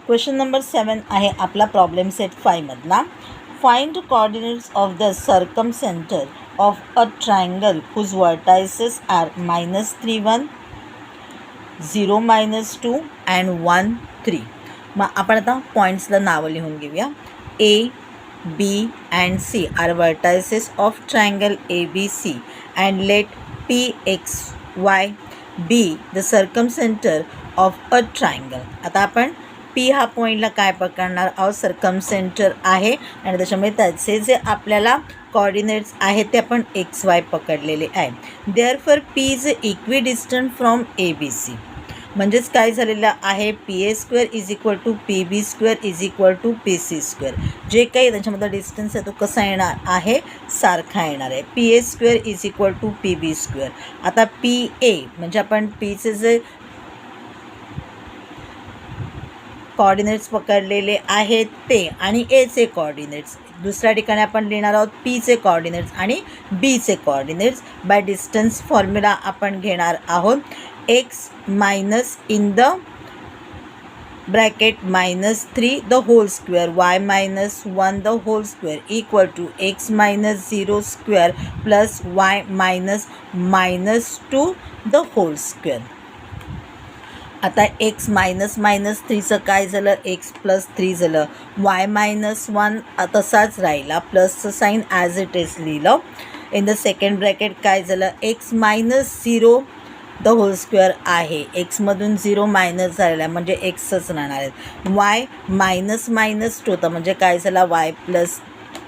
Question number 7 आहे आपला problem set 5 मधला. Find coordinates of the circumcentre of a triangle whose vertices are -3 1 0 -2 and 1 3. मग आपण आता पॉईंट्सला नावं लिहून घेऊया. A, B and C are vertices of triangle ABC and let P, X, Y be the circumcenter of a triangle. आता आपण P हा पॉईंटला काय पकडणार आहोत, सर्कमसेंटर आहे आणि त्याच्यामुळे त्याचे जे आपल्याला कोऑर्डिनेट्स आहेत ते आपण XY पकडलेले आहे. Therefore P is equidistant from ABC. म्हणजेच काय झालेलं आहे, PA² is equal to PB² is equal to PC². जे काही त्याच्यामध्ये डिस्टन्स आहे तो कसा येणार आहे, सारखा येणार आहे. PA² is equal to PB². आता PA म्हणजे आपण Pचे जे कोऑर्डिनेट्स पकडलेले आहेत ते आणि Aचे कोऑर्डिनेट्स दुसऱ्या ठिकाणी आपण लिहिणार आहोत Pचे कोऑर्डिनेट्स आणि Bचे कोऑर्डिनेट्स. बाय डिस्टन्स फॉर्म्युला आपण घेणार आहोत. x minus in the bracket -3 the whole square y -1 the whole square equal to x -0 square plus y -2 the whole square. आता x -3चं काय झालं, x +3 झालं. y -1 तसाच राहिला, प्लसचं साईन ॲज इट इज लिहिलं. इन द सेकंड ब्रॅकेट काय झालं, x -0 द होल स्क्वेअर आहे. एक्समधून 0 मायनस झालेला आहे म्हणजे एक्सच राहणार आहेत. y -2 होतं म्हणजे काय झाला, y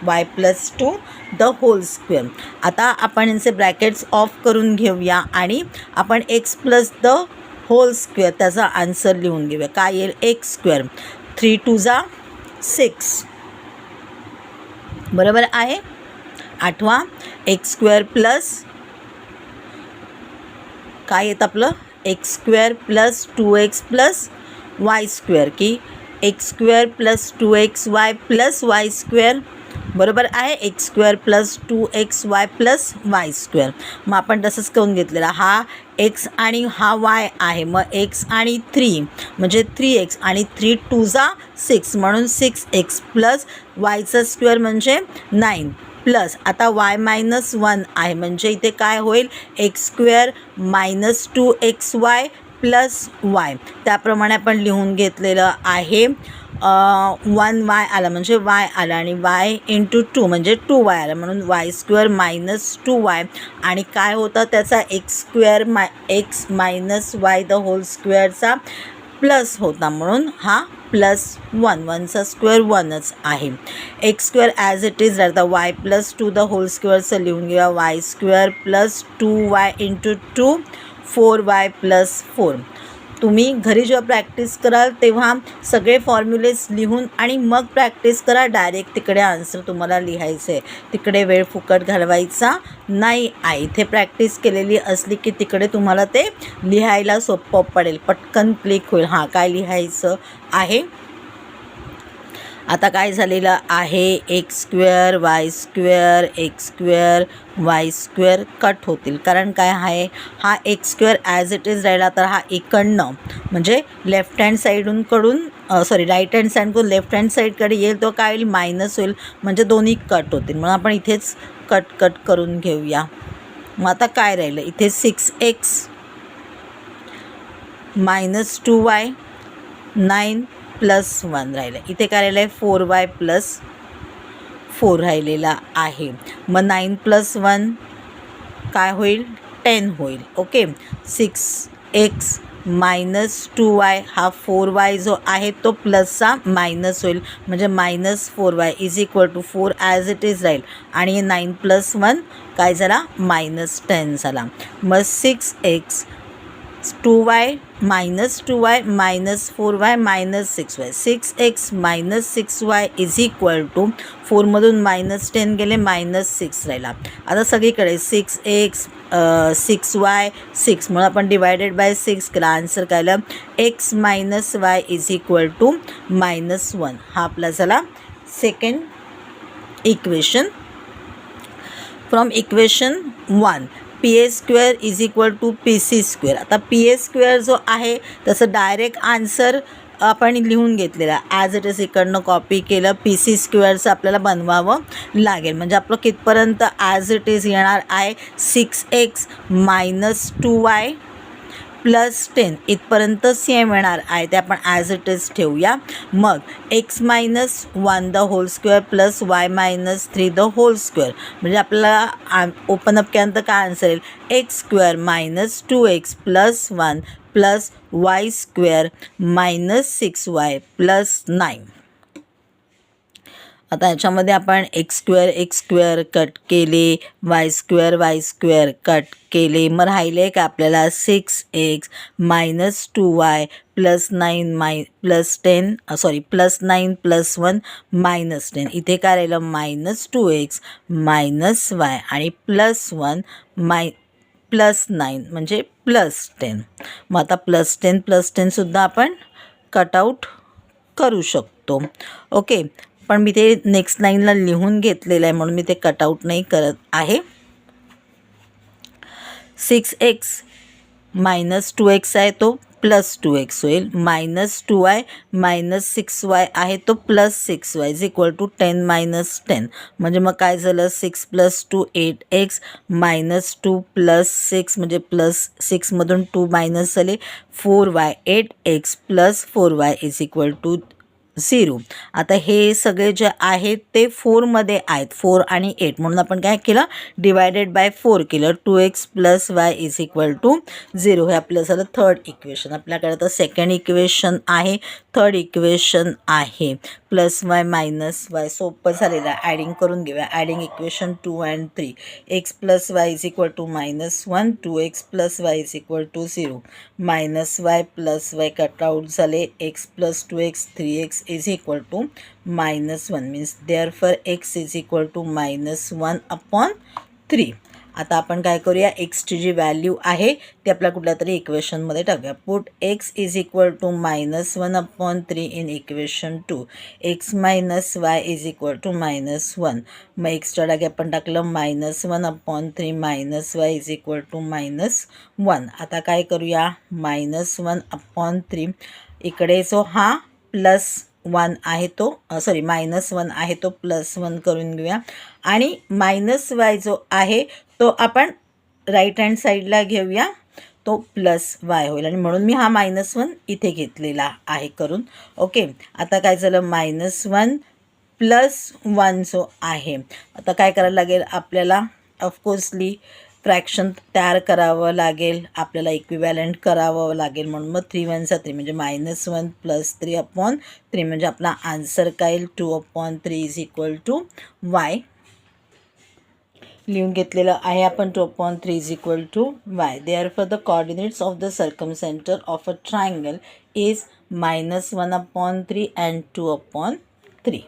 +2 द होल स्क्वेअर. आता आपण यांचे ब्रॅकेट्स ऑफ करून घेऊया आणि आपण x plus the whole square त्याचा आन्सर लिहून घेऊया. काय येईल, x². 3 2 जा 6 बरोबर आहे. आठवा x² प्लस काय येतं आपलं, x² plus 2x plus y² की x² plus 2xy plus y² बरोबर आहे. x² plus 2xy plus y². मग आपण तसंच करून घेतलेला, हा x आणि हा y आहे. मग x आणि 3 म्हणजे 3x आणि 3 2 जा 6 म्हणून 6x प्लस yचा स्क्वेअर म्हणजे 9 प्लस आता y -1 आहे म्हणजे इथे काय होईल, x² -2xy प्लस y. त्याप्रमाणे आपण लिहून घेतलेलं आहे. 1y आला म्हणजे y आला आणि y × 2 म्हणजे 2y आला म्हणून y² -2y आणि काय होतं त्याचा x² x -y the whole स्क्वेअरचा प्लस होता म्हणून हा +1 1चा स्क्वेअर 1च आहे. x² ॲज इट इज राहता y +2 द होल स्क्वेअरचं लिहून घेऊया. y² + 2y × 2 4y + 4. तुम्ही घरी जेव्हा प्रॅक्टिस कराल तेव्हा सगळे फॉर्म्युलेस लिहून आणि मग प्रॅक्टिस करा. डायरेक्ट तिकडे आन्सर तुम्हाला लिहायचं आहे, तिकडे वेळ फुकट घालवायचा नाही आहे. इथे प्रॅक्टिस केलेली असली की तिकडे तुम्हाला ते लिहायला सोपं पडेल, पटकन क्लिक होईल. हां, काय लिहायचं आहे. आता काय झालेलं आहे, x² y² x² y² cut होतील कारण काय आहे, हा x² ॲज इट इज राहिला तर हा इकडनं म्हणजे लेफ्ट हँड साईडकडून राईट हँड साईडकडून लेफ्ट हँड साईडकडे येईल तो काय होईल, मायनस होईल म्हणजे दोन्ही कट होतील. म्हणून आपण इथेच कट करून घेऊया. मग आता काय राहिलं इथे, 6x -2y 9 + 1 राहिलं. इथे काय राहिलं आहे, 4y + 4 राहिलेला आहे. मग 9 + 1 काय होईल, 10 होईल. ओके, 6x -2y हा 4y जो आहे तो प्लसचा मायनस होईल म्हणजे -4y is equal to 4 as it is राहील आणि 9 + 1 काय झाला, -10 झाला. मग 6x 2y -2y -4y -6y 6x -6y is equal to 4मधून -10 गेले -6 राहिला. आता सगळीकडे 6x 6y 6 म्हणून आपण डिवायडेड बाय 6 केला. आन्सर काय आलं, x -y is equal to -1. हा आपला झाला second equation. From equation 1 PA² is equal to PC². आता PA² जो आहे तसं डायरेक्ट आन्सर आपण लिहून घेतलेला ॲज इट इज इकडनं कॉपी केलं. पी सी स्क्वेअरचं आपल्याला बनवावं लागेल. म्हणजे आपलं कितपर्यंत ॲज इट इज येणार आहे 6x मायनस 2y प्लस 10 इथपर्यंत सेम येणार आहे. ते आपण ॲज इट इज ठेवूया. मग x minus 1 the whole square plus y minus 3 the whole square म्हणजे आपल्याला ओपन अप केल्यानंतर काय आन्सर येईल x square minus 2x plus 1 plus y square minus 6y plus 9. आता ह्याच्यामध्ये आपण एक्स स्क्वेअर कट केले, वाय स्क्वेअर कट केले. मग राहिले का आपल्याला 6x minus 2y plus 9 plus 9 plus 1 minus 10. इथे काय राहिलं मायनस 2x मायनस y आणि प्लस 1 प्लस 9 म्हणजे प्लस 10. मग आता प्लस 10 सुद्धा आपण कटआउट करू शकतो. ओके, पण मी ते नेक्स्ट लाईनला लिहून घेतलेलं आहे म्हणून मी ते कटआउट नाही करत आहे. 6x मायनस 2x आहे तो प्लस 2x होईल. मायनस 2y मायनस 6y आहे तो plus 6y is equal to 10 minus 10. म्हणजे मग काय झालं 6 प्लस 2 8x मायनस 2 प्लस 6 म्हणजे प्लस 6मधून 2 मायनस झाले 4y 8x plus 4y is equal to 0. आता हे सगळे जे आहेत ते 4मध्ये आहेत 4 आणि 8 म्हणून आपण काय केलं डिवायडेड बाय 4 केलं. 2x plus y is equal to 0 हे आपलं झालं थर्ड इक्वेशन. आपल्याकडे आता सेकंड इक्वेशन आहे, थर्ड इक्वेशन आहे प्लस y मायनस y. सोपं झालेलं आहे, ॲडिंग करून घेऊया. Adding equation 2 and 3 x plus y is equal to minus 1 2x plus y is equal to 0 minus y plus y cut out झाले x plus 2x 3x is equal to minus 1 means therefore x is equal to minus 1 upon 3. आता आपण काय करूया एक्सची जी value आहे ती आपल्या कुठल्या तरी इक्वेशनमध्ये टाकूया. Put x is equal to minus 1 upon 3 in equation 2. X minus y is equal to minus 1. मग एक्सच्या जागी आपण टाकलं minus 1 upon 3 minus y is equal to minus 1. आता काय करूया मायनस 1 अपॉन 3 इकडे जो हा प्लस 1 आहे तो मायनस 1 आहे तो प्लस 1 करून घेऊया. आणि मायनस वाय जो आहे तो आपण राईट हँड साईडला घेऊया, तो प्लस वाय होईल आणि म्हणून मी हा मायनस 1 इथे घेतलेला आहे करून. ओके, आता काय झालं मायनस 1 प्लस 1 जो आहे. आता काय करायला लागेल आपल्याला ऑफकोर्सली फ्रॅक्शन तयार करावं लागेल, आपल्याला इक्विवॅलंट करावं लागेल. म्हणून मग 3 1 3 म्हणजे मायनस 1 प्लस 3 अपॉन 3 म्हणजे आपला आन्सर काय येईल 2 upon 3 is equal to Y. लिहून घेतलेलं आहे आपण 2 upon 3 is equal to Y. Therefore the coordinates of the circumcentre of a triangle is -1 upon 3 and 2 upon 3.